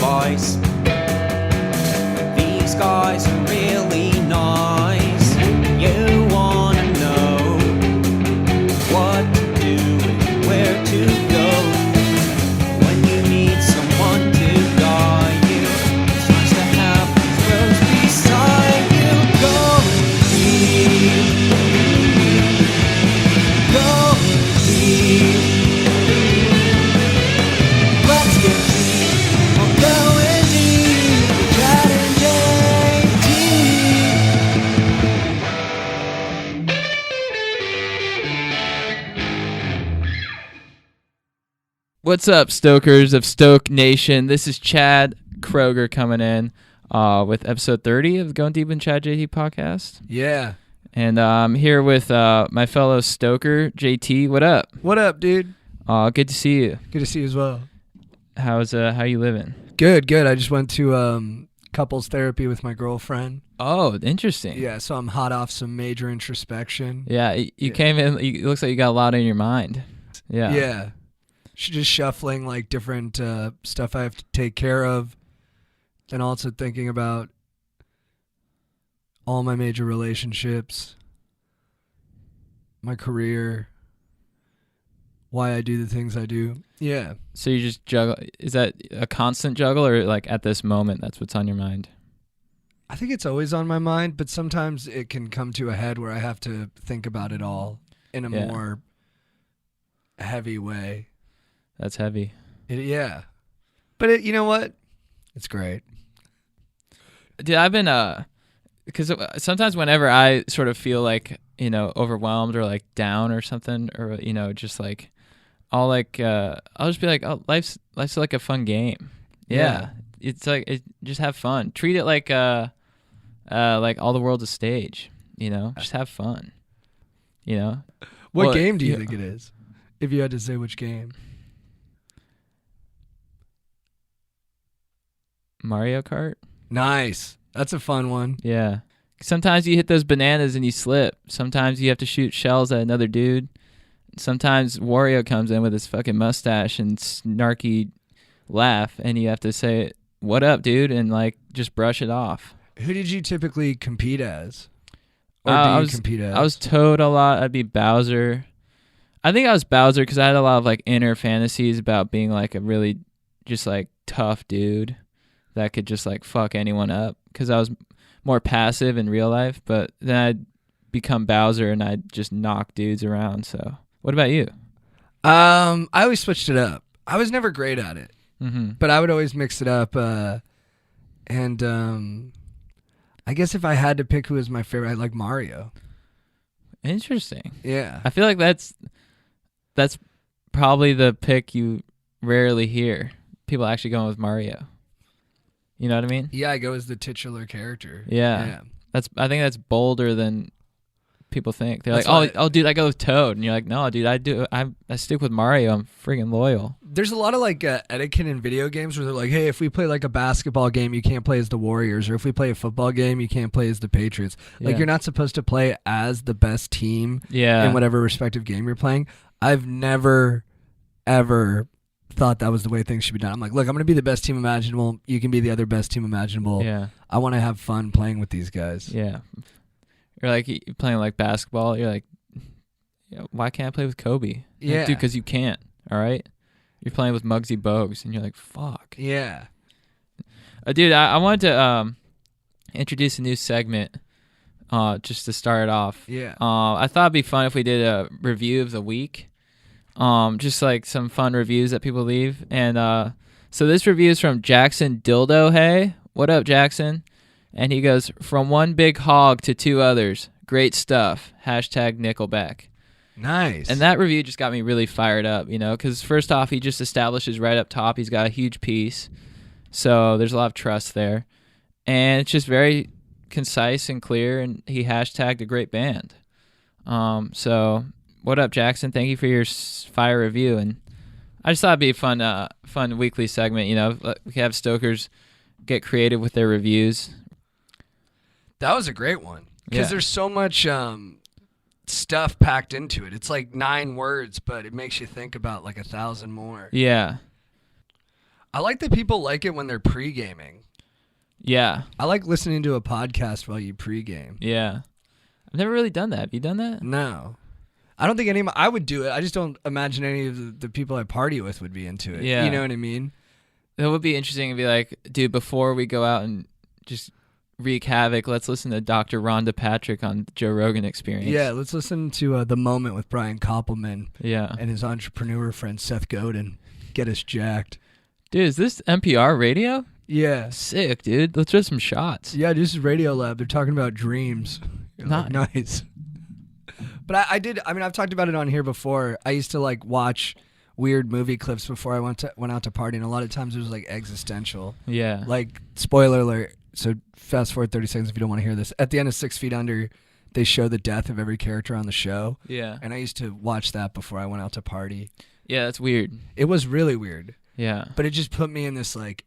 advice. These guys are really nice. You wanna know what to do and where to go when you need someone to guide you. It's nice to have these bros beside you. Go deep, go deep. Let's get deep. I'm going deep. Chad and JT. What's up, Stokers of Stoke Nation? This is Chad Kroger coming in with episode 30 of the Going Deep in Chad JT podcast. Yeah. And I'm here with my fellow Stoker, JT. What up? What up, dude? Good to see you. Good to see you as well. How you living? Good. I just went to couples therapy with my girlfriend. Oh, interesting. Yeah, so I'm hot off some major introspection. Yeah, you came in, it looks like you got a lot on your mind. Yeah. Yeah. She's just shuffling like different stuff I have to take care of. And also thinking about all my major relationships, my career, why I do the things I do. Yeah. So you just juggle. Is that a constant juggle, or like at this moment that's what's on your mind? I think it's always on my mind, but sometimes it can come to a head where I have to think about it all in a more heavy way. That's heavy. Yeah. But you know what? It's great. Dude, I've been because sometimes whenever I sort of feel like, overwhelmed or like down or something, or just like I'll just be like, oh, life's like a fun game. Yeah. It's like just have fun. Treat it like all the world's a stage, Just have fun. What game do you think it is? If you had to say which game. Mario Kart. Nice. That's a fun one. Yeah. Sometimes you hit those bananas and you slip. Sometimes you have to shoot shells at another dude. Sometimes Wario comes in with his fucking mustache and snarky laugh, and you have to say, "What up, dude?" and like just brush it off. Who did you typically compete as? Or compete as? I was Toad a lot. I'd be Bowser. I think I was Bowser because I had a lot of like inner fantasies about being like a really just like tough dude that could just like fuck anyone up, because I was more passive in real life, but then I'd become Bowser and I'd just knock dudes around. So what about you? I always switched it up. I was never great at it, but I would always mix it up. And I guess if I had to pick who was my favorite, I'd like Mario. Interesting. Yeah. I feel like that's probably the pick you rarely hear. People actually going with Mario. You know what I mean? Yeah, I go as the titular character. Yeah. I think that's bolder than people think. They're That's like, oh, dude, I go with Toad, and you're like, no, dude, I stick with Mario. I'm freaking loyal. There's a lot of like etiquette in video games where they're like, hey, if we play like a basketball game, you can't play as the Warriors, or if we play a football game, you can't play as the Patriots. Like you're not supposed to play as the best team in whatever respective game you're playing. I've never, ever thought that was the way things should be done. I'm like, look, I'm going to be the best team imaginable. You can be the other best team imaginable. Yeah. I want to have fun playing with these guys. Yeah. You're like you're playing like basketball. You're like, why can't I play with Kobe? Yeah. Like, dude, because you can't. All right. You're playing with Muggsy Bogues, and you're like, fuck. Yeah. Dude, I wanted to introduce a new segment just to start off. Yeah. I thought it'd be fun if we did a review of the week. Just like some fun reviews that people leave. And so this review is from Jackson Dildo. Hey, what up, Jackson? And he goes, from one big hog to two others. Great stuff. Hashtag Nickelback. Nice. And that review just got me really fired up, because first off, he just establishes right up top he's got a huge piece. So there's a lot of trust there. And it's just very concise and clear, and he hashtagged a great band. So what up, Jackson? Thank you for your fire review. And I just thought it'd be a fun weekly segment. We can have Stokers get creative with their reviews. That was a great one, because there's so much stuff packed into it. It's like 9 words, but it makes you think about like 1,000 more. Yeah. I like that people like it when they're pre-gaming. Yeah. I like listening to a podcast while you pre-game. Yeah. I've never really done that. Have you done that? No. I don't think I would do it. I just don't imagine any of the people I party with would be into it. Yeah. You know what I mean? It would be interesting to be like, dude, before we go out and just wreak havoc, let's listen to Dr. Rhonda Patrick on the Joe Rogan Experience. Yeah, let's listen to The Moment with Brian Koppelman and his entrepreneur friend Seth Godin. Get us jacked. Dude, is this NPR radio? Yeah. Sick, dude. Let's do some shots. Yeah, this is Radio Lab. They're talking about dreams. Nice. But I've talked about it on here before. I used to like watch weird movie clips before I went out to party, and a lot of times it was like existential. Yeah. Like, spoiler alert, so fast forward 30 seconds if you don't want to hear this. At the end of 6 Feet Under, they show the death of every character on the show. Yeah. And I used to watch that before I went out to party. Yeah, that's weird. It was really weird. Yeah. But it just put me in this like,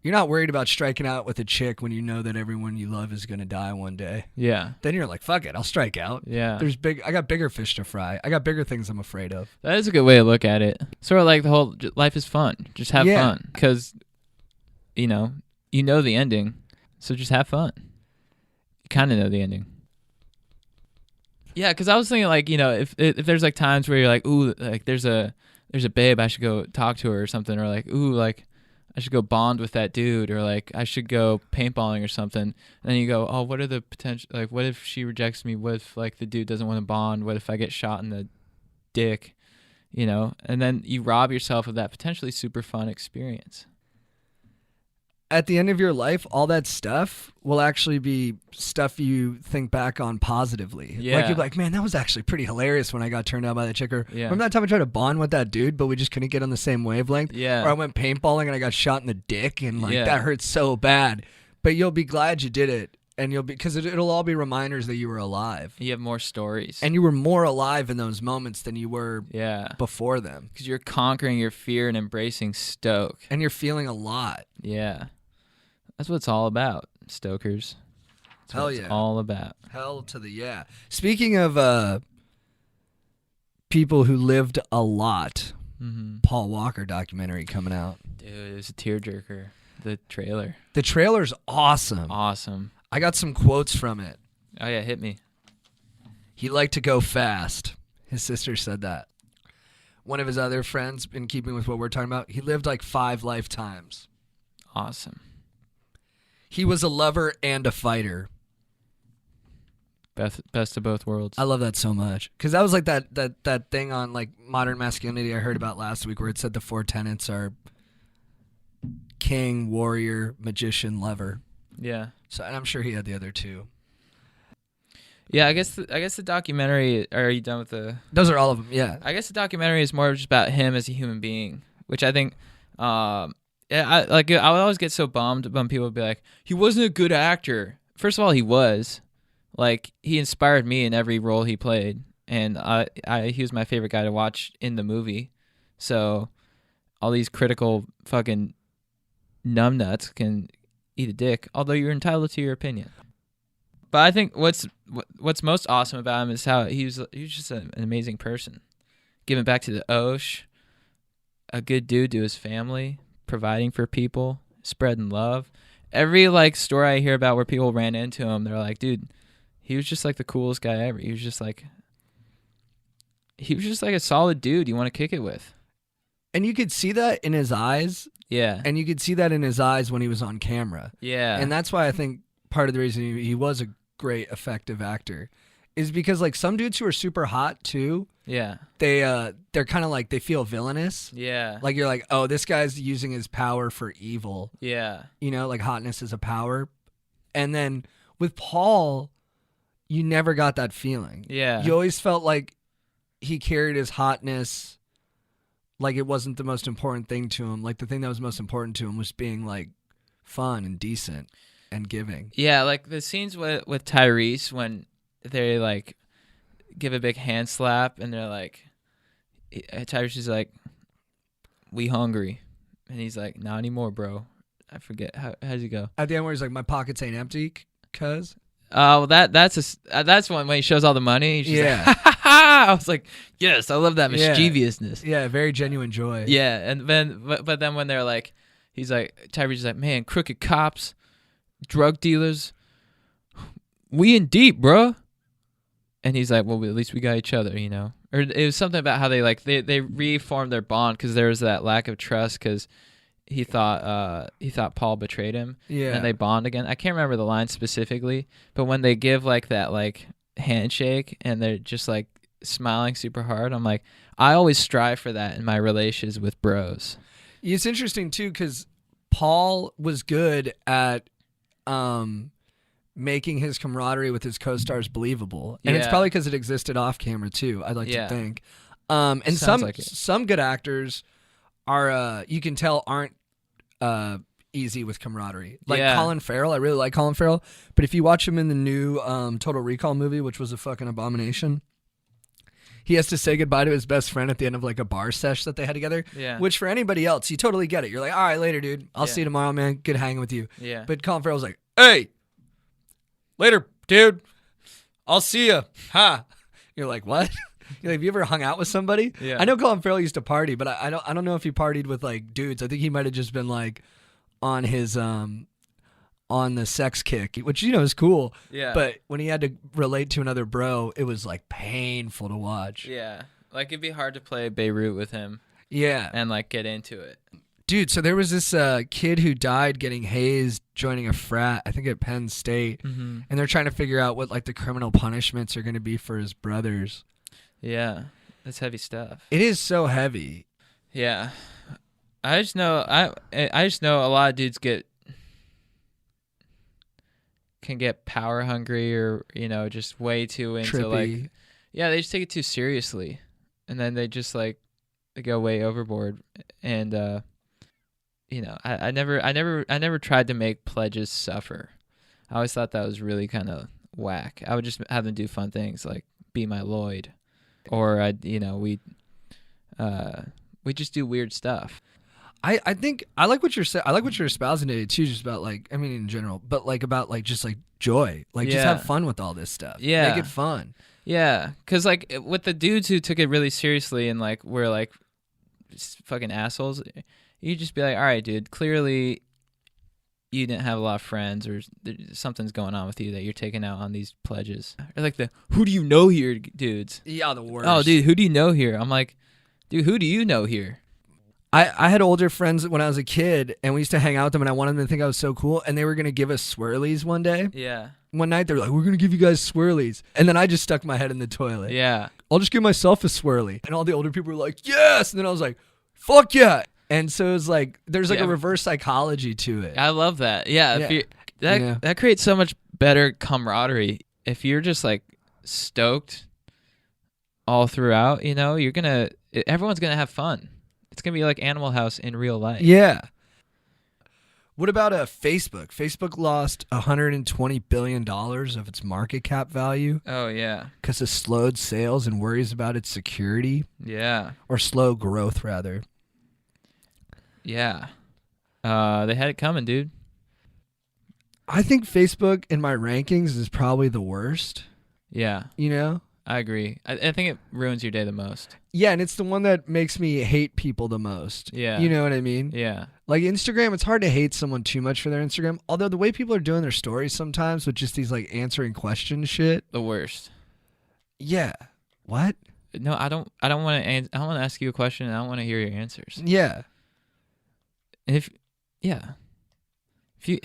you're not worried about striking out with a chick when you know that everyone you love is going to die one day. Yeah. Then you're like, fuck it, I'll strike out. Yeah. I got bigger fish to fry. I got bigger things I'm afraid of. That is a good way to look at it. Sort of like the whole life is fun. Just have fun. Because, you know the ending. So just have fun. You kind of know the ending. Yeah, because I was thinking like, if there's like times where you're like, ooh, like there's a babe, I should go talk to her or something. Or like, ooh, like I should go bond with that dude, or like I should go paintballing or something. And then you go, oh, what are the potential? Like, what if she rejects me? What if like the dude doesn't want to bond? What if I get shot in the dick? And then you rob yourself of that potentially super fun experience. At the end of your life, all that stuff will actually be stuff you think back on positively. Yeah. Like you're like, man, that was actually pretty hilarious when I got turned out by the chick. Or yeah. remember that time I tried to bond with that dude, but we just couldn't get on the same wavelength? Yeah. Or I went paintballing and I got shot in the dick and like that hurt so bad. But you'll be glad you did it. And you'll be, because it'll all be reminders that you were alive. You have more stories. And you were more alive in those moments than you were before them. Because you're conquering your fear and embracing stoke. And you're feeling a lot. Yeah. That's what it's all about, stokers. That's Hell what it's all about. Hell to the yeah. Speaking of people who lived a lot, Paul Walker documentary coming out. Dude, it was a tearjerker. The trailer. The trailer's awesome. Awesome. I got some quotes from it. Oh, yeah, hit me. He liked to go fast. His sister said that. One of his other friends, in keeping with what we're talking about, he lived like 5 lifetimes. Awesome. He was a lover and a fighter. Best of both worlds. I love that so much. Because that was like that thing on like Modern Masculinity I heard about last week where it said the 4 tenets are king, warrior, magician, lover. Yeah. So, and I'm sure he had the other 2. Yeah, I guess the documentary. Are you done with the? Those are all of them. Yeah. I guess the documentary is more just about him as a human being, which I think. I would always get so bummed when people would be like, he wasn't a good actor. First of all, he was. Like, he inspired me in every role he played, and he was my favorite guy to watch in the movie. So, all these critical fucking numbnuts can eat a dick, although you're entitled to your opinion. But I think what's most awesome about him is how he was just an amazing person, giving back to the Osh, a good dude to his family, providing for people, spreading love. Every like story I hear about where people ran into him, they're like, dude, he was just like the coolest guy ever. He was just like a solid dude you want to kick it with. And you could see that in his eyes. Yeah. And you could see that in his eyes when he was on camera. Yeah. And that's why I think part of the reason he was a great effective actor is because like some dudes who are super hot too. Yeah. They're kind of like they feel villainous. Yeah. Like you're like, oh, this guy's using his power for evil. Yeah. Like hotness is a power. And then with Paul, you never got that feeling. Yeah. You always felt like he carried his hotness like it wasn't the most important thing to him. Like the thing that was most important to him was being like fun and decent and giving. Yeah, like the scenes with Tyrese when they like give a big hand slap and they're like, Tyrese is like, we hungry. And he's like, not anymore, bro. I forget. How does he go? At the end where he's like, my pockets ain't empty, cuz. Oh, well, that's one when he shows all the money. He's just like, ha ha ha! I was like, yes, I love that mischievousness. Yeah, very genuine joy. Yeah, and then but then when they're like, he's like, Tyrese's like, man, crooked cops, drug dealers, we in deep, bro. And he's like, well, at least we got each other, you know. Or it was something about how they reformed their bond because there was that lack of trust because he thought Paul betrayed him. Yeah. And they bond again. I can't remember the line specifically, but when they give like that like handshake and they're just like smiling super hard, I'm like, I always strive for that in my relations with bros. It's interesting too because Paul was good at making his camaraderie with his co-stars believable, and it's probably because it existed off camera too. I'd like to think, and some good actors are you can tell aren't easy with camaraderie. Like Colin Farrell, I really like Colin Farrell, but if you watch him in the new Total Recall movie, which was a fucking abomination, he has to say goodbye to his best friend at the end of like a bar sesh that they had together. Yeah. Which for anybody else, you totally get it. You're like, all right, later, dude. I'll see you tomorrow, man. Good hanging with you. Yeah. But Colin Farrell's like, hey, later, dude. I'll see you. Ha. You're like, what? You're like, have you ever hung out with somebody? Yeah. I know Colin Farrell used to party, but I don't know if he partied with like dudes. I think he might have just been like on his on the sex kick, which you know is cool. Yeah. But when he had to relate to another bro, it was like painful to watch. Yeah. Like it'd be hard to play Beirut with him. Yeah. And like get into it. Dude, so there was this kid who died getting hazed joining a frat, I think at Penn State, and they're trying to figure out what like the criminal punishments are going to be for his brothers. Yeah, that's heavy stuff. It is so heavy. Yeah, I just know I just know a lot of dudes can get power hungry or you know just way too into trippy. Like they just take it too seriously, and then they just like they go way overboard and. You know, I never tried to make pledges suffer. I always thought that was really kind of whack. I would just have them do fun things like be my Lloyd, or we just do weird stuff. I think I like what you're saying. I like what you're espousing today too, just about like I mean in general, but like about like just like joy, like just have fun with all this stuff. Yeah, make it fun. Yeah, because like with the dudes who took it really seriously and like were like fucking assholes. You just be like, all right, dude, clearly you didn't have a lot of friends or something's going on with you that you're taking out on these pledges. Or like the, who do you know here, dudes? Yeah, the worst. Oh, dude, who do you know here? I'm like, dude, who do you know here? I had older friends when I was a kid, and we used to hang out with them, and I wanted them to think I was so cool, and they were going to give us swirlies one day. Yeah. One night, they were like, we're going to give you guys swirlies. And then I just stuck my head in the toilet. Yeah. I'll just give myself a swirly. And all the older people were like, yes! And then I was like, fuck yeah! And so it was like there's like a reverse psychology to it. I love that. Yeah, if that creates so much better camaraderie. If you're just like stoked all throughout, you know, everyone's gonna have fun. It's gonna be like Animal House in real life. Yeah. What about Facebook? Facebook lost $120 billion of its market cap value. Oh yeah. Because of slowed sales and worries about its security. Yeah. Or slow growth rather. Yeah. They had it coming, dude. I think Facebook in my rankings is probably the worst. Yeah. You know? I agree. I think it ruins your day the most. Yeah, and it's the one that makes me hate people the most. Yeah. You know what I mean? Yeah. Like Instagram, it's hard to hate someone too much for their Instagram. Although the way people are doing their stories sometimes with just these like answering questions shit. The worst. Yeah. What? No, I don't want to I want to ask you a question and I don't want to hear your answers. Yeah. If you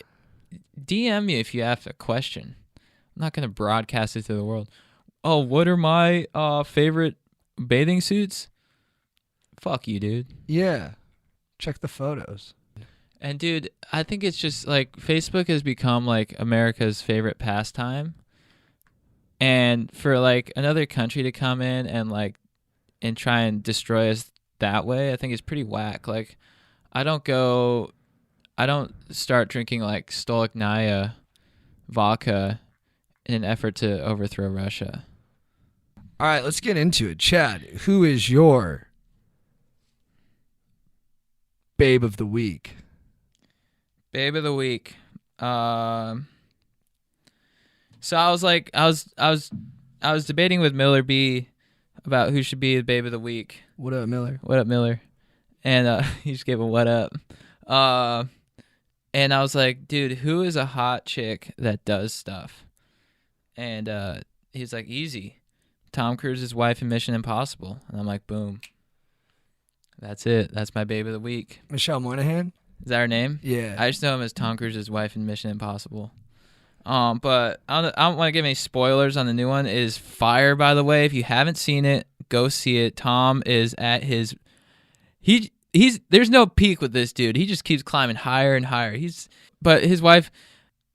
DM me if you have a question, I'm not gonna broadcast it to the world. Oh, what are my favorite bathing suits? Fuck you, dude. Yeah, check the photos. And dude, I think it's just like Facebook has become like America's favorite pastime, and for like another country to come in and try and destroy us that way, I think it's pretty whack. Like. I don't start drinking like Stolichnaya vodka in an effort to overthrow Russia. All right, let's get into it. Chad, who is your babe of the week? Babe of the week. So I was debating with Miller B about who should be the babe of the week. What up, Miller? What up, Miller? And he just gave a what up. And I was like, dude, who is a hot chick that does stuff? And he's like, easy. Tom Cruise's wife in Mission Impossible. And I'm like, boom. That's it. That's my babe of the week. Michelle Monaghan? Is that her name? Yeah. I just know him as Tom Cruise's wife in Mission Impossible. But I don't want to give any spoilers on the new one. It is fire, by the way. If you haven't seen it, go see it. Tom is at his... There's no peak with this dude. He just keeps climbing higher and higher. But his wife,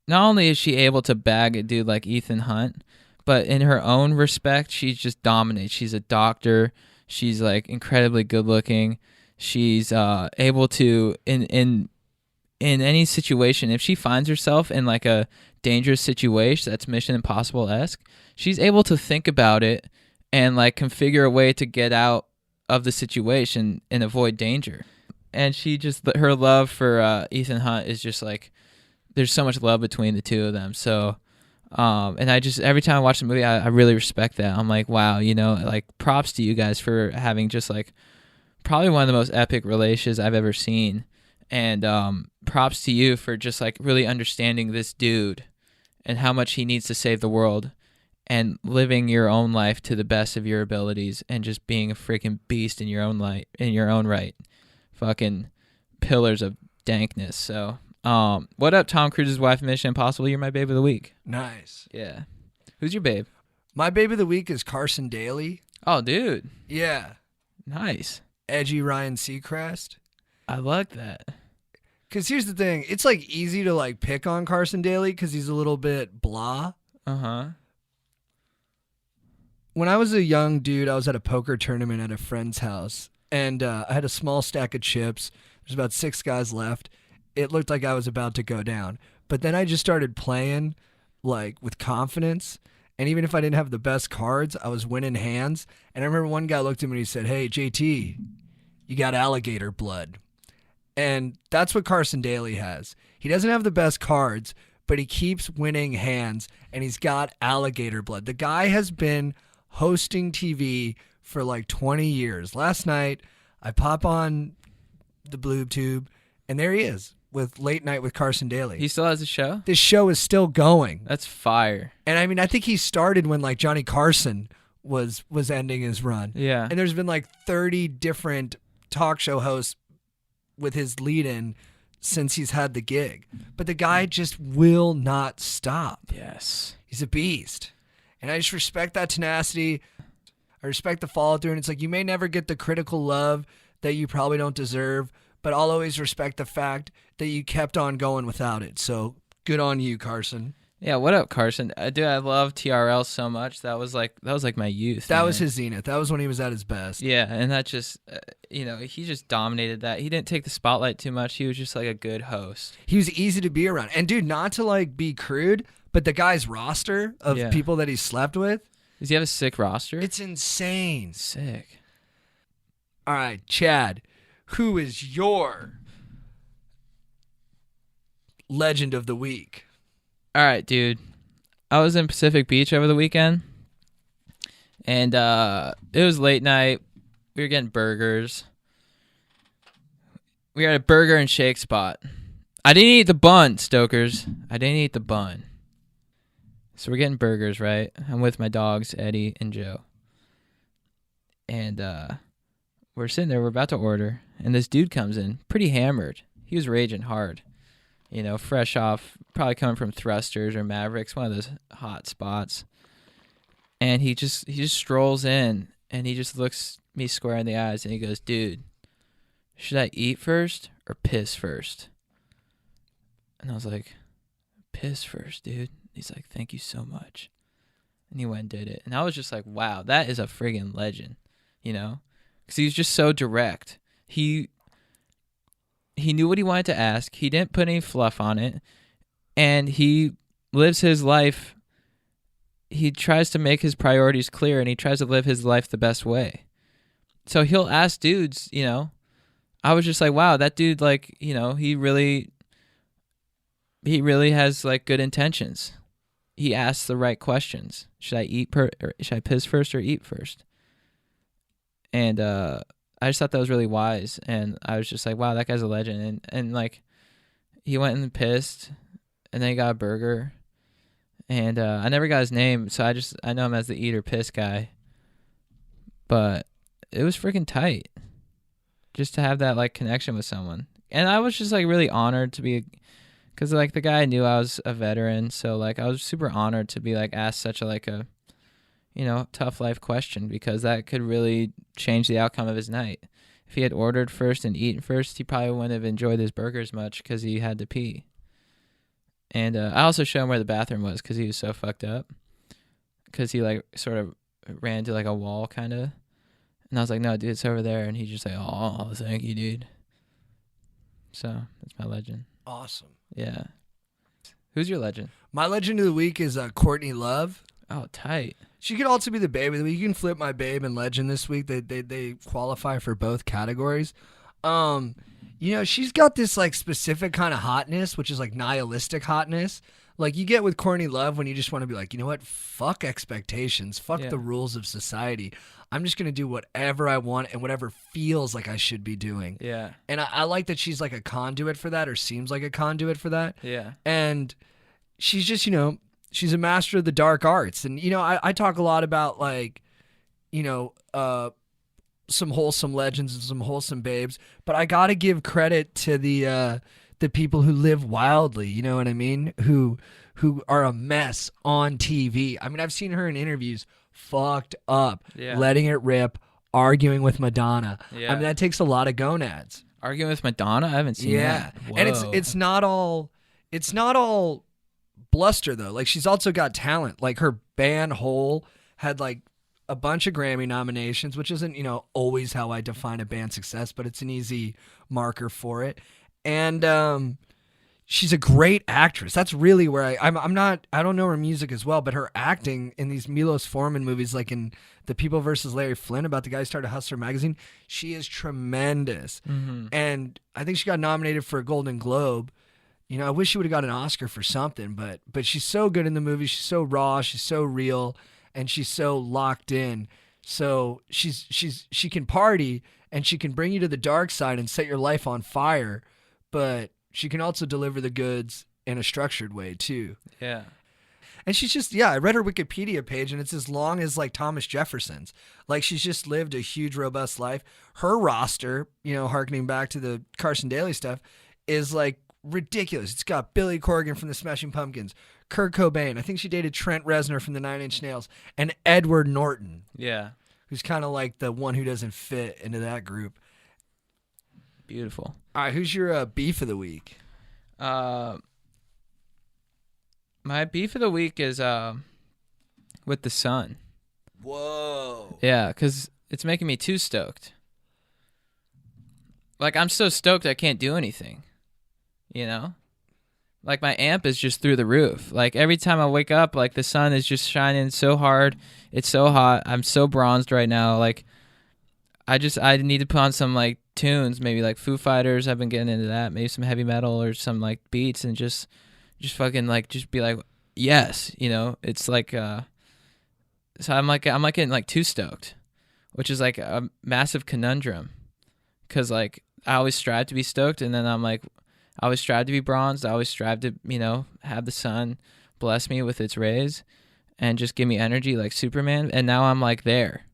not only is she able to bag a dude like Ethan Hunt, but in her own respect, she just dominates. She's a doctor. She's like incredibly good looking. She's able to in any situation, if she finds herself in like a dangerous situation that's Mission Impossible-esque, she's able to think about it and like configure a way to get out of the situation and avoid danger. And her love for Ethan Hunt is just like, there's so much love between the two of them. So and I just, every time I watch the movie, I really respect that. I'm like, wow, like props to you guys for having just like probably one of the most epic relationships I've ever seen. And props to you for just like really understanding this dude and how much he needs to save the world and living your own life to the best of your abilities and just being a freaking beast in your own right. Fucking pillars of dankness. So, what up, Tom Cruise's wife in Mission Impossible? You're my babe of the week. Nice. Yeah. Who's your babe? My babe of the week is Carson Daly. Oh, dude. Yeah. Nice. Edgy Ryan Seacrest. I like that. Because here's the thing. It's like easy to like pick on Carson Daly because he's a little bit blah. Uh-huh. When I was a young dude, I was at a poker tournament at a friend's house, and I had a small stack of chips. There's about 6 guys left. It looked like I was about to go down. But then I just started playing like with confidence, and even if I didn't have the best cards, I was winning hands. And I remember one guy looked at me and he said, "Hey, JT, you got alligator blood." And that's what Carson Daly has. He doesn't have the best cards, but he keeps winning hands, and he's got alligator blood. The guy has been hosting TV for like 20 years. Last night, I pop on the Blue Tube, and there he is with Late Night with Carson Daly. He still has a show? This show is still going. That's fire. And I mean, I think he started when like Johnny Carson was ending his run. Yeah. And there's been like 30 different talk show hosts with his lead-in since he's had the gig. But the guy just will not stop. Yes. He's a beast. And I just respect that tenacity. I respect the follow-through. And it's like, you may never get the critical love that you probably don't deserve, but I'll always respect the fact that you kept on going without it. So good on you, Carson. Yeah, what up, Carson? Dude, I love TRL so much. That was like my youth. That man. was his zenith. That was when he was at his best. Yeah, and that just, he just dominated that. He didn't take the spotlight too much. He was just like a good host. He was easy to be around. And dude, not to like be crude, but the guy's roster of people that he slept with. Does he have a sick roster? It's insane. Sick. All right, Chad, who is your legend of the week? All right, dude. I was in Pacific Beach over the weekend, and it was late night. We were getting burgers. We were at a burger and shake spot. I didn't eat the bun, Stokers. I didn't eat the bun. So we're getting burgers, right? I'm with my dogs, Eddie and Joe. And we're sitting there. We're about to order, and this dude comes in, pretty hammered. He was raging hard. Fresh off, probably coming from Thrusters or Mavericks, one of those hot spots. And he just strolls in, and he just looks me square in the eyes, and he goes, "Dude, should I eat first or piss first?" And I was like, "Piss first, dude." He's like, "Thank you so much." And he went and did it. And I was just like, wow, that is a friggin' legend, Because he was just so direct. He knew what he wanted to ask. He didn't put any fluff on it. And he lives his life. He tries to make his priorities clear, and he tries to live his life the best way. So he'll ask dudes, I was just like, wow, that dude, like, he really has like good intentions. He asks the right questions. Should I should I piss first or eat first? And I just thought that was really wise, and I was just like, wow, that guy's a legend. And like, he went and pissed, and then he got a burger, and I never got his name, so I know him as the eat or piss guy. But it was freaking tight, just to have that like connection with someone, and I was just like really honored to be, because like the guy knew I was a veteran, so like I was super honored to be like asked such a like a, you know, tough life question, because that could really change the outcome of his night. If he had ordered first and eaten first, he probably wouldn't have enjoyed his burger as much because he had to pee. And I also showed him where the bathroom was because he was so fucked up. Because he like sort of ran into like a wall kind of. And I was like, no, dude, it's over there. And he just like, oh, thank you, dude. So that's my legend. Awesome. Yeah. Who's your legend? My legend of the week is Courtney Love. Oh, tight. She could also be the babe of the week. You can flip my babe and legend this week. They qualify for both categories. You know, she's got this like specific kind of hotness, which is like nihilistic hotness. Like you get with Courtney Love when you just want to be like, you know what? Fuck expectations. Fuck the rules of society. I'm just going to do whatever I want and whatever feels like I should be doing. Yeah. And I like that she's like a conduit for that, or seems like a conduit for that. Yeah. And she's just, you know, she's a master of the dark arts. And, you know, I talk a lot about like, you know, some wholesome legends and some wholesome babes, but I got to give credit to the people who live wildly, you know what I mean? Who are a mess on TV. I mean, I've seen her in interviews fucked up, letting it rip, arguing with Madonna. Yeah. I mean, that takes a lot of gonads. Arguing with Madonna? I haven't seen that. Whoa. And it's not all bluster though. Like she's also got talent. Like her band Hole had like a bunch of Grammy nominations, which isn't, you know, always how I define a band's success, but it's an easy marker for it. And she's a great actress. That's really where I don't know her music as well, but her acting in these Milos Forman movies, like in The People vs. Larry Flynn, about the guy who started Hustler magazine, she is tremendous. Mm-hmm. And I think she got nominated for a Golden Globe. You know, I wish she would have got an Oscar for something, but she's so good in the movie. She's so raw, she's so real, and she's so locked in. So she can party and she can bring you to the dark side and set your life on fire, but she can also deliver the goods in a structured way too. Yeah. And she's just, I read her Wikipedia page and it's as long as like Thomas Jefferson's. Like she's just lived a huge, robust life. Her roster, you know, harkening back to the Carson Daly stuff, is like ridiculous. It's got Billy Corgan from the Smashing Pumpkins, Kurt Cobain. I think she dated Trent Reznor from the Nine Inch Nails, and Edward Norton. Yeah. Who's kind of like the one who doesn't fit into that group. Beautiful. All right, who's your beef of the week? My beef of the week is with the sun. Whoa. Yeah, because it's making me too stoked. Like, I'm so stoked I can't do anything. You know? Like, my amp is just through the roof. Like, every time I wake up, like, the sun is just shining so hard. It's so hot. I'm so bronzed right now. Like, I need to put on some, like, tunes, maybe, like, Foo Fighters. I've been getting into that. Maybe some heavy metal or some, like, beats and just fucking, like, just be like, yes, you know? It's like, so I'm getting, like, too stoked, which is, like, a massive conundrum. Because, like, I always strive to be stoked, and then I'm, like, I always strive to be bronzed. I always strive to, you know, have the sun bless me with its rays and just give me energy like Superman. And now I'm like there,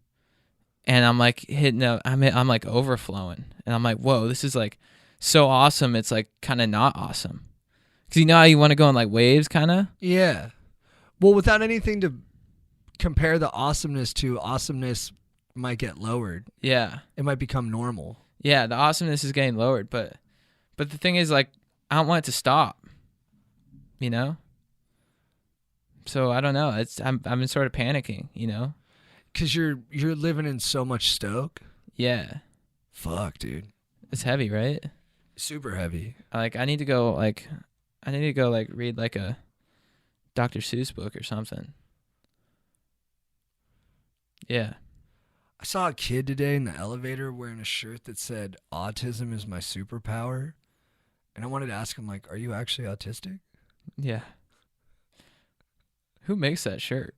and I'm like I'm like overflowing, and I'm like, whoa, this is like so awesome. It's like kind of not awesome, because you know how you want to go in like waves, kind of. Yeah. Well, without anything to compare the awesomeness to, awesomeness might get lowered. Yeah. It might become normal. Yeah, the awesomeness is getting lowered, but the thing is, like, I don't want it to stop, you know? So I don't know. I've been sort of panicking, you know? Because you're living in so much stoke? Yeah. Fuck, dude. It's heavy, right? Super heavy. Like, I need to go read, like, a Dr. Seuss book or something. Yeah. I saw a kid today in the elevator wearing a shirt that said, "Autism is my superpower." And I wanted to ask him, like, are you actually autistic? Yeah. Who makes that shirt?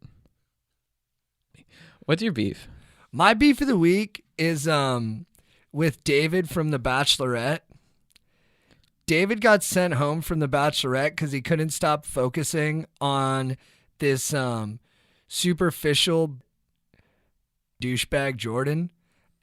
What's your beef? My beef of the week is with David from The Bachelorette. David got sent home from The Bachelorette because he couldn't stop focusing on this superficial douchebag Jordan.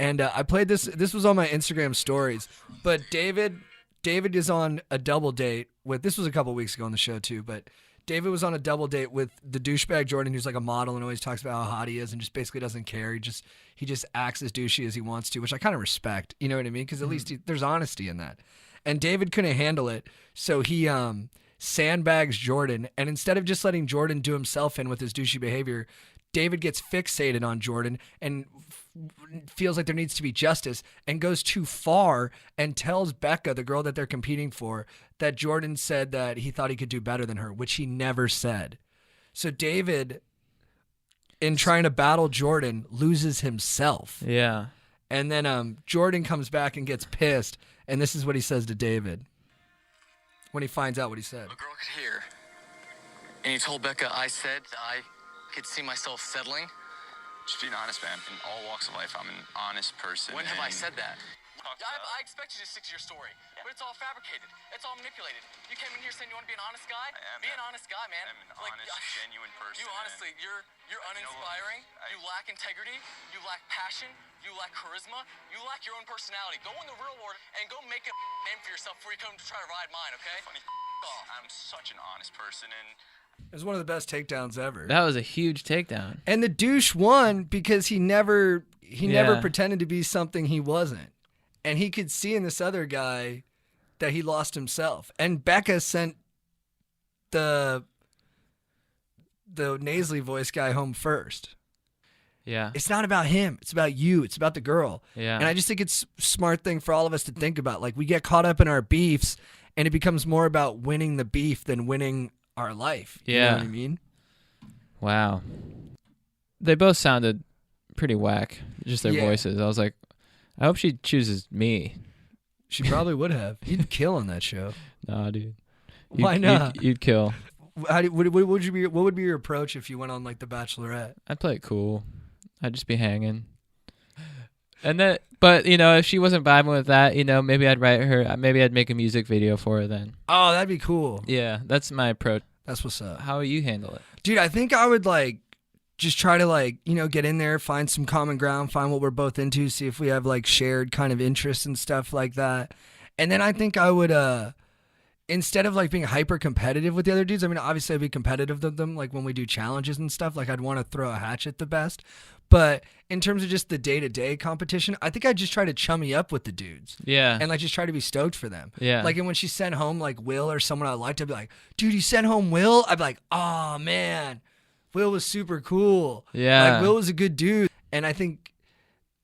And I played this. This was on my Instagram stories. But David is on a double date with. This was a couple weeks ago on the show too. But David was on a double date with the douchebag Jordan, who's like a model and always talks about how hot he is and just basically doesn't care. He just acts as douchey as he wants to, which I kind of respect. You know what I mean? Because at least there's honesty in that. And David couldn't handle it, so he sandbags Jordan. And instead of just letting Jordan do himself in with his douchey behavior, David gets fixated on Jordan and feels like there needs to be justice and goes too far and tells Becca, the girl that they're competing for, that Jordan said that he thought he could do better than her, which he never said. So David, in trying to battle Jordan, loses himself. Yeah. And then Jordan comes back and gets pissed, and this is what he says to David when he finds out what he said. A girl could hear, and you told Becca I said I could see myself settling. Just being honest, man. In all walks of life, I'm an honest person. When have I said that? I expect you to stick to your story, but it's all fabricated. It's all manipulated. You came in here saying you want to be an honest guy? I am. Be an honest guy, man. I'm an honest, genuine person. You honestly, you're uninspiring. You lack integrity. You lack passion. You lack charisma. You lack your own personality. Go in the real world and go make a name for yourself before you come to try to ride mine, okay? Funny I'm such an honest person, and it was one of the best takedowns ever. That was a huge takedown. And the douche won because he never pretended to be something he wasn't. And he could see in this other guy that he lost himself. And Becca sent the nasally voice guy home first. Yeah. It's not about him. It's about you. It's about the girl. Yeah. And I just think it's a smart thing for all of us to think about. Like, we get caught up in our beefs, and it becomes more about winning the beef than winning our life. You know what I mean? Wow. They both sounded pretty whack, just their voices. I was like, I hope she chooses me. She probably would have. You'd kill on that show. Nah, dude. Why not? You'd kill. What would be your approach if you went on like The Bachelorette? I'd play it cool. I'd just be hanging. And then, but if she wasn't vibing with that, maybe I'd write her. Maybe I'd make a music video for her then. Oh, that'd be cool. Yeah, that's my approach. That's what's up. How would you handle it? Dude, I think I would just try to get in there, find some common ground, find what we're both into, see if we have shared kind of interests and stuff like that. And then I think I would, instead of being hyper competitive with the other dudes, I mean, obviously I'd be competitive with them, when we do challenges and stuff, I'd want to throw a hatchet the best. But in terms of just the day-to-day competition, I think I'd just try to chummy up with the dudes. Yeah. And just try to be stoked for them. Yeah. And when she sent home Will or someone I liked, I'd be like, dude, you sent home Will? I'd be like, oh man, Will was super cool. Yeah. Will was a good dude. And I think,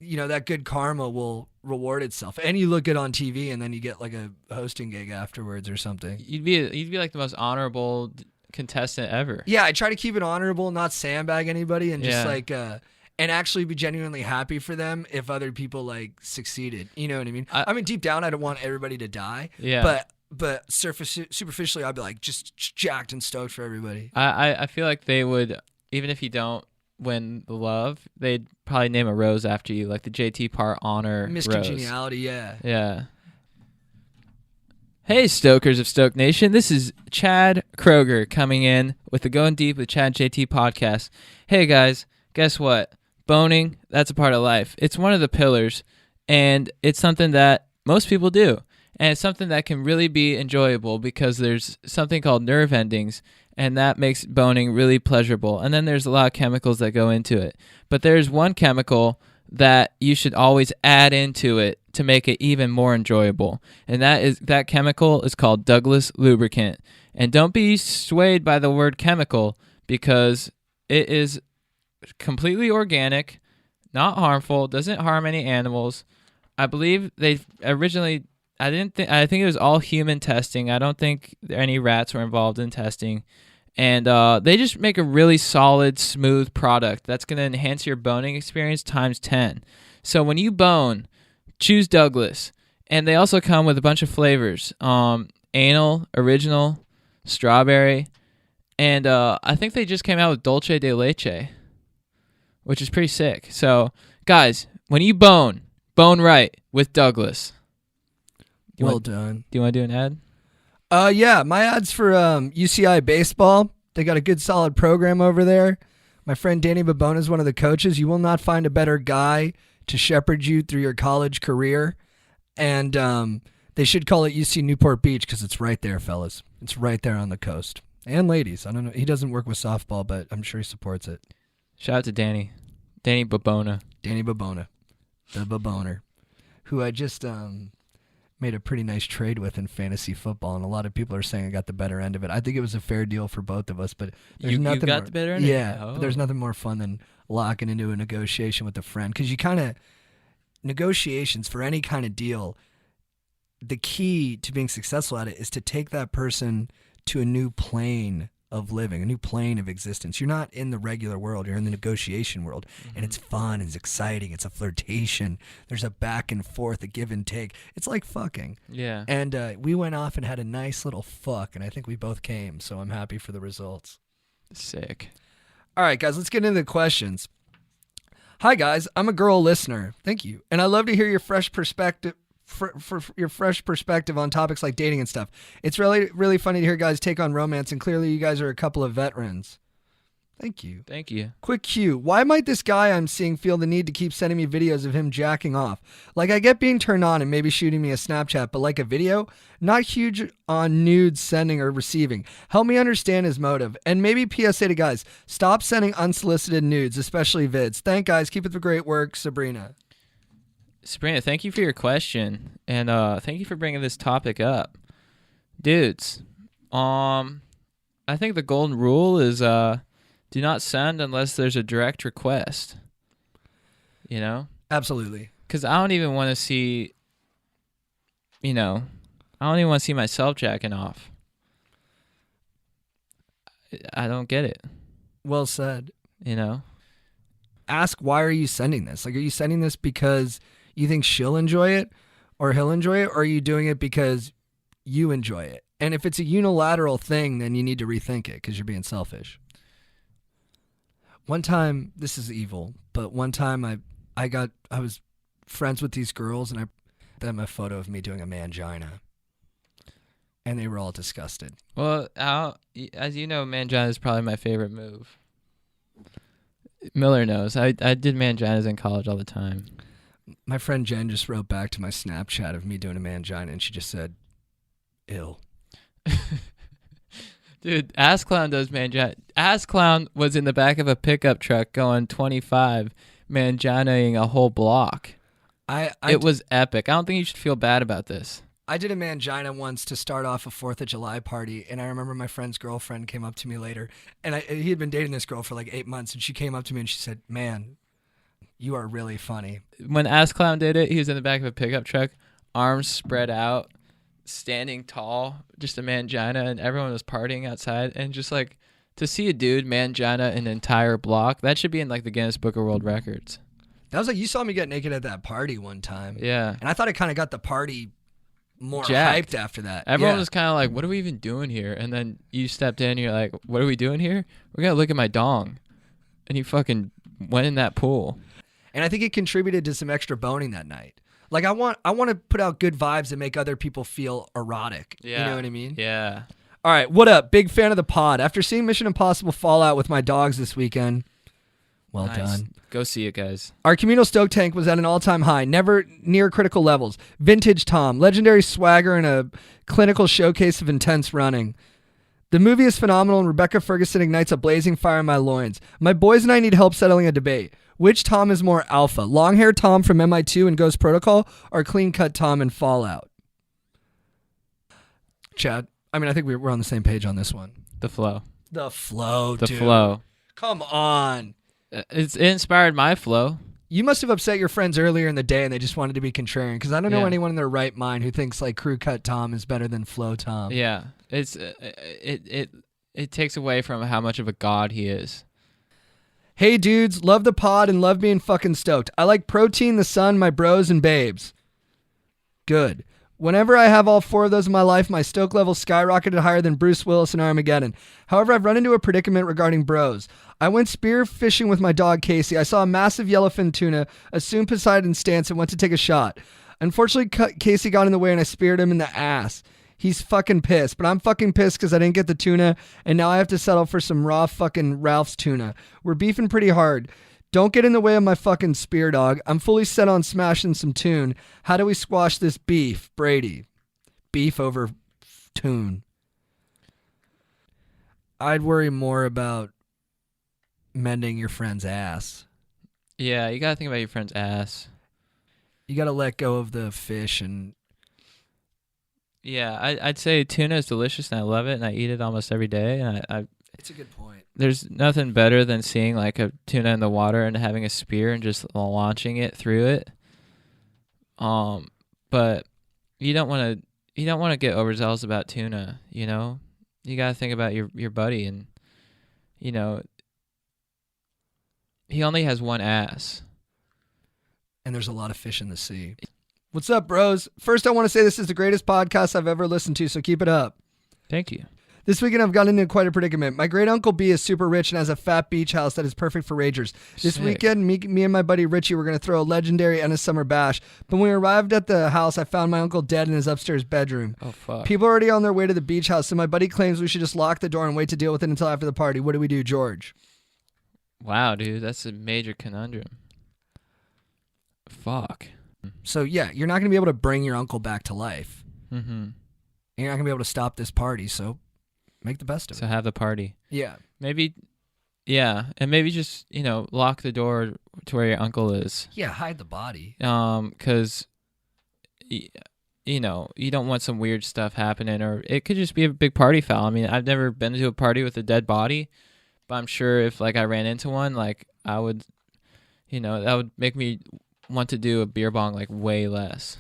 that good karma will reward itself. And you look good on TV, and then you get a hosting gig afterwards or something. You'd be like the most honorable contestant ever. Yeah, I try to keep it honorable, not sandbag anybody, and just and actually be genuinely happy for them if other people succeeded. You know what I mean? I mean, deep down, I don't want everybody to die. Yeah. But superficially, I'd be just jacked and stoked for everybody. I feel like they would, even if you don't win the love, they'd probably name a rose after you, like the JT Parr honor Miss rose. Congeniality, yeah. Yeah. Hey, Stokers of Stoke Nation. This is Chad Kroger coming in with the Going Deep with Chad JT podcast. Hey, guys, guess what? Boning, that's a part of life. It's one of the pillars, and it's something that most people do. And it's something that can really be enjoyable because there's something called nerve endings, and that makes boning really pleasurable. And then there's a lot of chemicals that go into it. But there's one chemical that you should always add into it to make it even more enjoyable. And that chemical is called Douglas lubricant. And don't be swayed by the word chemical, because it is completely organic, not harmful, doesn't harm any animals. I believe they originally, I think it was all human testing. I don't think any rats were involved in testing. And they just make a really solid, smooth product that's going to enhance your boning experience times 10. So when you bone, choose Douglas. And they also come with a bunch of flavors. Anal, original, strawberry. And I think they just came out with Dolce de Leche, which is pretty sick. So Guys, when you bone right with Douglas. Well done. Do you want to do an ad? Yeah, my ad's for UCI baseball. They got a good solid program over there. My friend Danny Babona is one of the coaches. You will not find a better guy to shepherd you through your college career. And they should call it UC Newport Beach because it's right there, fellas. It's right there on the coast. And ladies. I don't know. He doesn't work with softball, but I'm sure he supports it. Shout out to Danny. Danny Babona. Danny Babona. The Baboner. Who I just made a pretty nice trade with in fantasy football, and a lot of people are saying I got the better end of it. I think it was a fair deal for both of us, but there's nothing you got more, the better end? Yeah, Oh. but there's nothing more fun than locking into a negotiation with a friend, because you kind of negotiations for any kind of deal. The key to being successful at it is to take that person to a new plane of living, a new plane of existence. You're not in the regular world, you're in the negotiation world, and it's fun, it's exciting, it's a flirtation, there's a back and forth, a give and take. It's like fucking. Yeah. And we went off and had a nice little fuck, and I think we both came, so I'm happy for the results. Sick. All right, guys, let's get into the questions. Hi, guys, I'm a girl listener. Thank you. And I love to hear your fresh perspective. For your fresh perspective on topics like dating and stuff. It's really funny to hear guys take on romance, and clearly you guys are a couple of veterans. Thank you. Thank you. Quick cue. Why might this guy I'm seeing feel the need to keep sending me videos of him jacking off? Like, I get being turned on and maybe shooting me a Snapchat, but like a video? Not huge on nudes sending or receiving. Help me understand his motive. And maybe PSA to guys, stop sending unsolicited nudes, especially vids. Thank guys. Keep up the great work, Sabrina. Sabrina, thank you for your question, and thank you for bringing this topic up. Dudes, I think the golden rule is do not send unless there's a direct request. You know? Absolutely. Because I don't even want to see, I don't even want to see myself jacking off. I don't get it. Well said. Ask, why are you sending this? Like, are you sending this because you think she'll enjoy it or he'll enjoy it, or are you doing it because you enjoy it? And if it's a unilateral thing, then you need to rethink it because you're being selfish. One time, this is evil, but one time I was friends with these girls, and I put them a photo of me doing a mangina, and they were all disgusted. Well, as you know, mangina is probably my favorite move. Miller knows. I did manginas in college all the time. My friend Jen just wrote back to my Snapchat of me doing a mangina, and she just said, "Ill." Dude, Ass Clown does mangina. Ass Clown was in the back of a pickup truck going 25, manginaing a whole block. It was epic. I don't think you should feel bad about this. I did a mangina once to start off a 4th of July party, and I remember my friend's girlfriend came up to me later, and he had been dating this girl for like 8 months, and she came up to me and she said, "Man, you are really funny." When Ass Clown did it, he was in the back of a pickup truck, arms spread out, standing tall, just a mangina, and everyone was partying outside. And just like to see a dude mangina an entire block, that should be in like the Guinness Book of World Records. That was like, you saw me get naked at that party one time. Yeah. And I thought it kind of got the party more jacked. hyped after that. Everyone was kind of like, what are we even doing here? And then you stepped in, you're like, what are we doing here? We're going to look at my dong. And you fucking went in that pool. And I think it contributed to some extra boning that night. Like, I want to put out good vibes and make other people feel erotic. Yeah. You know what I mean? Yeah. All right, what up? Big fan of the pod. After seeing Mission Impossible Fallout with my dogs this weekend, well Nice. done. Go see it, guys. Our communal stoke tank was at an all-time high, never near critical levels. Vintage Tom, legendary swagger, and a clinical showcase of intense running. The movie is phenomenal, and Rebecca Ferguson ignites a blazing fire in my loins. My boys and I need help settling a debate. Which Tom is more alpha? Long-hair Tom from MI2 and Ghost Protocol, or clean-cut Tom in Fallout? Chad, I think we're on the same page on this one. The flow. The flow, The dude. flow. Come on. It inspired my flow. You must have upset your friends earlier in the day and they just wanted to be contrarian, because I don't know Yeah. anyone in their right mind who thinks like crew cut Tom is better than flow Tom. Yeah. It takes away from how much of a god he is. Hey dudes, love the pod and love being fucking stoked. I like Protein, the Sun, my bros and babes. Good. Whenever I have all 4 of those in my life, my stoke level skyrocketed higher than Bruce Willis in Armageddon. However, I've run into a predicament regarding bros. I went spear fishing with my dog Casey. I saw a massive yellowfin tuna, assumed Poseidon's stance, and went to take a shot. Unfortunately, Casey got in the way and I speared him in the ass. He's fucking pissed, but I'm fucking pissed because I didn't get the tuna, and now I have to settle for some raw fucking Ralph's tuna. We're beefing pretty hard. Don't get in the way of my fucking spear, dog. I'm fully set on smashing some tune. How do we squash this beef, Brady? Beef over tune. I'd worry more about mending your friend's ass. Yeah, you gotta think about your friend's ass. You gotta let go of the fish and... Yeah, I'd say tuna is delicious and I love it and I eat it almost every day. And It's a good point. There's nothing better than seeing like a tuna in the water and having a spear and just launching it through it. But you don't want to get overzealous about tuna. You know, you gotta think about your buddy, and you know, he only has one ass. And there's a lot of fish in the sea. What's up, bros? First, I want to say this is the greatest podcast I've ever listened to, so keep it up. Thank you. This weekend, I've gotten into quite a predicament. My great uncle B is super rich and has a fat beach house that is perfect for ragers. This Sick. weekend, me and my buddy Richie were going to throw a legendary Ennis Summer Bash, but when we arrived at the house, I found my uncle dead in his upstairs bedroom. Oh, fuck. People are already on their way to the beach house, so my buddy claims we should just lock the door and wait to deal with it until after the party. What do we do, George? Wow, dude, that's a major conundrum. Fuck. So, yeah, you're not going to be able to bring your uncle back to life. Mm-hmm. You're not going to be able to stop this party, so make the best of So it. have the party. Yeah. Maybe, yeah, and maybe just, you know, lock the door to where your uncle is. Yeah, hide the body. 'Cause you know, you don't want some weird stuff happening, or it could just be a big party foul. I mean, I've never been to a party with a dead body, but I'm sure if like I ran into one, like I would, you know, that would make me want to do a beer bong like way less.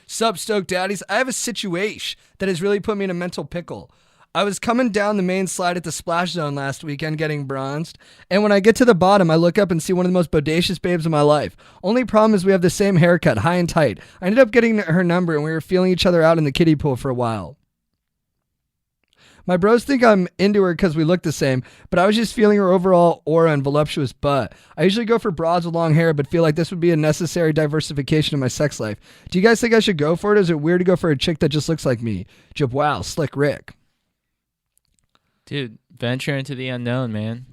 Sup, Stoke Daddies? I have a situation that has really put me in a mental pickle. I was coming down the main slide at the Splash Zone last weekend getting bronzed, and when I get to the bottom, I look up and see one of the most bodacious babes of my life. Only problem is we have the same haircut, high and tight. I ended up getting her number, and we were feeling each other out in the kiddie pool for a while. My bros think I'm into her because we look the same, but I was just feeling her overall aura and voluptuous butt. I usually go for broads with long hair, but feel like this would be a necessary diversification of my sex life. Do you guys think I should go for it, or is it weird to go for a chick that just looks like me? Wow, Slick Rick. Dude, venture into the unknown, man.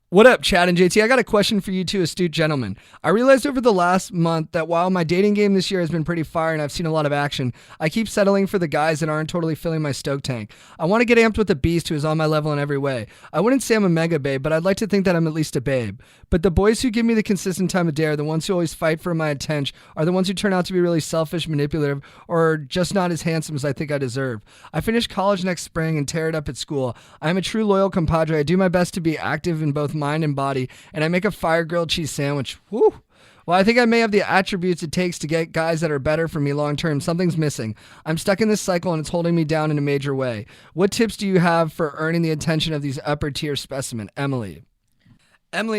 What up, Chad and JT? I got a question for you two astute gentlemen. I realized over the last month that while my dating game this year has been pretty fire and I've seen a lot of action, I keep settling for the guys that aren't totally filling my stoke tank. I want to get amped with the beast who is on my level in every way. I wouldn't say I'm a mega babe, but I'd like to think that I'm at least a babe. But the boys who give me the consistent time of day are the ones who always fight for my attention, are the ones who turn out to be really selfish, manipulative, or just not as handsome as I think I deserve. I finish college next spring and tear it up at school. I am a true loyal compadre. I do my best to be active in both mind and body, and I make a fire grilled cheese sandwich. Woo! Well, I think I may have the attributes it takes to get guys that are better for me long term. Something's missing. I'm stuck in this cycle and it's holding me down in a major way. What tips do you have for earning the attention of these upper tier specimen? Emily,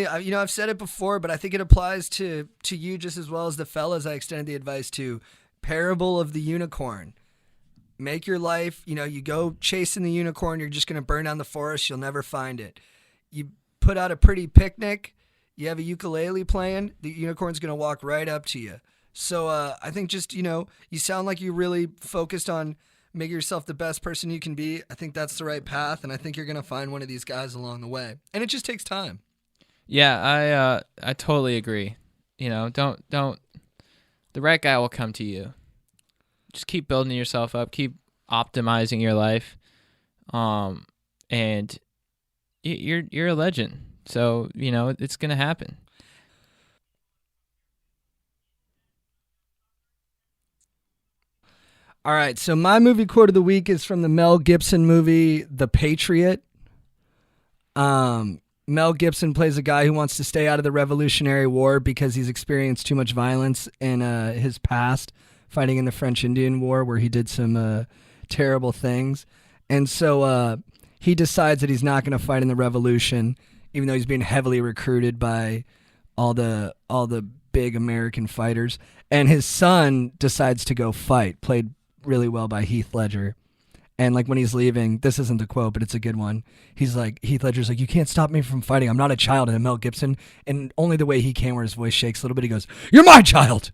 I've said it before, but I think it applies to you just as well as the fellas I extended the advice to. Parable of the unicorn. Make your life, you go chasing the unicorn, you're just going to burn down the forest, you'll never find it. You put out a pretty picnic, you have a ukulele playing, the unicorn's going to walk right up to you. So I think just, you sound like you really focused on making yourself the best person you can be. I think that's the right path, and I think you're going to find one of these guys along the way. And it just takes time. Yeah, I totally agree. Don't the right guy will come to you. Just keep building yourself up, keep optimizing your life. And you're a legend. So, it's going to happen. All right, so my movie quote of the week is from the Mel Gibson movie, The Patriot. Mel Gibson plays a guy who wants to stay out of the Revolutionary War because he's experienced too much violence in his past, fighting in the French Indian War where he did some terrible things. And so he decides that he's not going to fight in the revolution, even though he's being heavily recruited by all the big American fighters. And his son decides to go fight, played really well by Heath Ledger. And like when he's leaving, this isn't the quote, but it's a good one. He's like, Heath Ledger's like, you can't stop me from fighting. I'm not a child. And Mel Gibson, and only the way he can, where his voice shakes a little bit, he goes, "You're my child."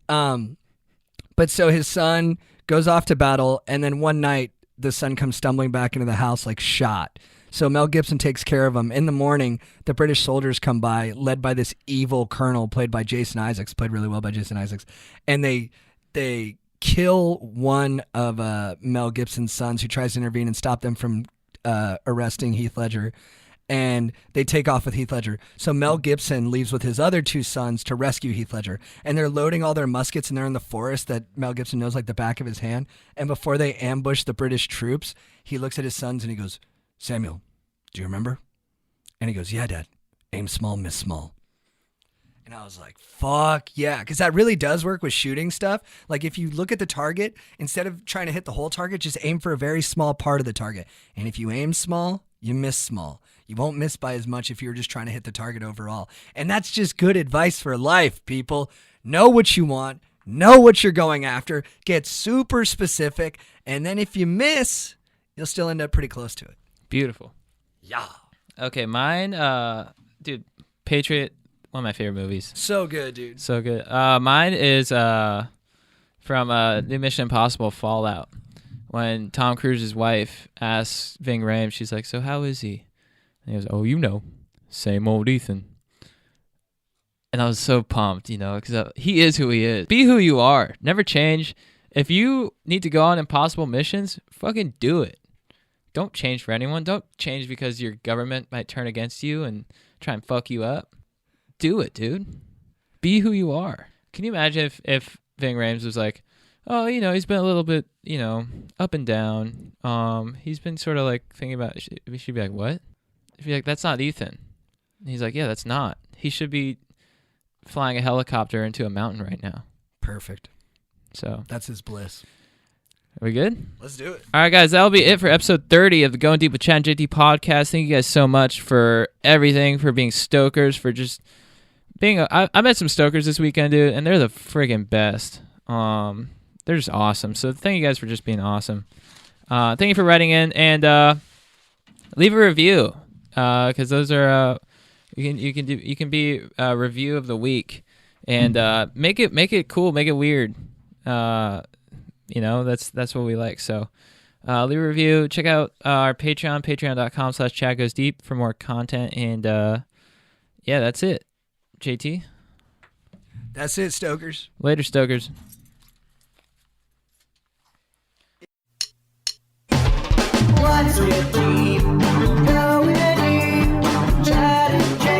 But so his son goes off to battle, and then one night the son comes stumbling back into the house like shot. So Mel Gibson takes care of him. In the morning, the British soldiers come by, led by this evil colonel played by Jason Isaacs, played really well by Jason Isaacs, and they kill one of Mel Gibson's sons who tries to intervene and stop them from arresting Heath Ledger, and they take off with Heath Ledger. So Mel Gibson leaves with his other 2 sons to rescue Heath Ledger, and they're loading all their muskets, and they're in the forest that Mel Gibson knows like the back of his hand, and before they ambush the British troops, he looks at his sons and he goes, "Samuel, do you remember?" And he goes, "Yeah, Dad. Aim small, miss small." And I was like, fuck yeah. Because that really does work with shooting stuff. Like if you look at the target, instead of trying to hit the whole target, just aim for a very small part of the target. And if you aim small, you miss small. You won't miss by as much if you're just trying to hit the target overall. And that's just good advice for life, people. Know what you want. Know what you're going after. Get super specific. And then if you miss, you'll still end up pretty close to it. Beautiful. Yeah. Okay, mine, dude, Patriot, one of my favorite movies. So good, dude. So good. Mine is from New Mission Impossible Fallout. When Tom Cruise's wife asks Ving Rhames, she's like, "So how is he?" And he goes, "Oh, you know, same old Ethan." And I was so pumped, because he is who he is. Be who you are. Never change. If you need to go on impossible missions, fucking do it. Don't change for anyone. Don't change because your government might turn against you and try and fuck you up. Do it, dude. Be who you are. Can you imagine if Ving Rhames was like, "Oh, he's been a little bit, up and down. He's been sort of like thinking about," we should be like, "What?" If you're like, "That's not Ethan." And he's like, "Yeah, that's not. He should be flying a helicopter into a mountain right now." Perfect. So that's his bliss. Are we good? Let's do it. All right, guys, that'll be it for episode 30 of the Going Deep with Chad and JT podcast. Thank you guys so much for everything, for being stokers, for just being I met some stokers this weekend, dude, and they're the friggin' best. They're just awesome. So thank you guys for just being awesome. Thank you for writing in, and leave a review, because those are you can be a review of the week, and make it cool, make it weird. That's what we like. So leave a review. Check out our Patreon, patreon.com/ChadGoesDeep for more content. And yeah, that's it. JT? That's it, Stokers. Later, Stokers. What's with deep? Going deep. Chad and JT.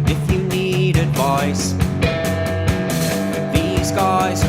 If you need advice, these guys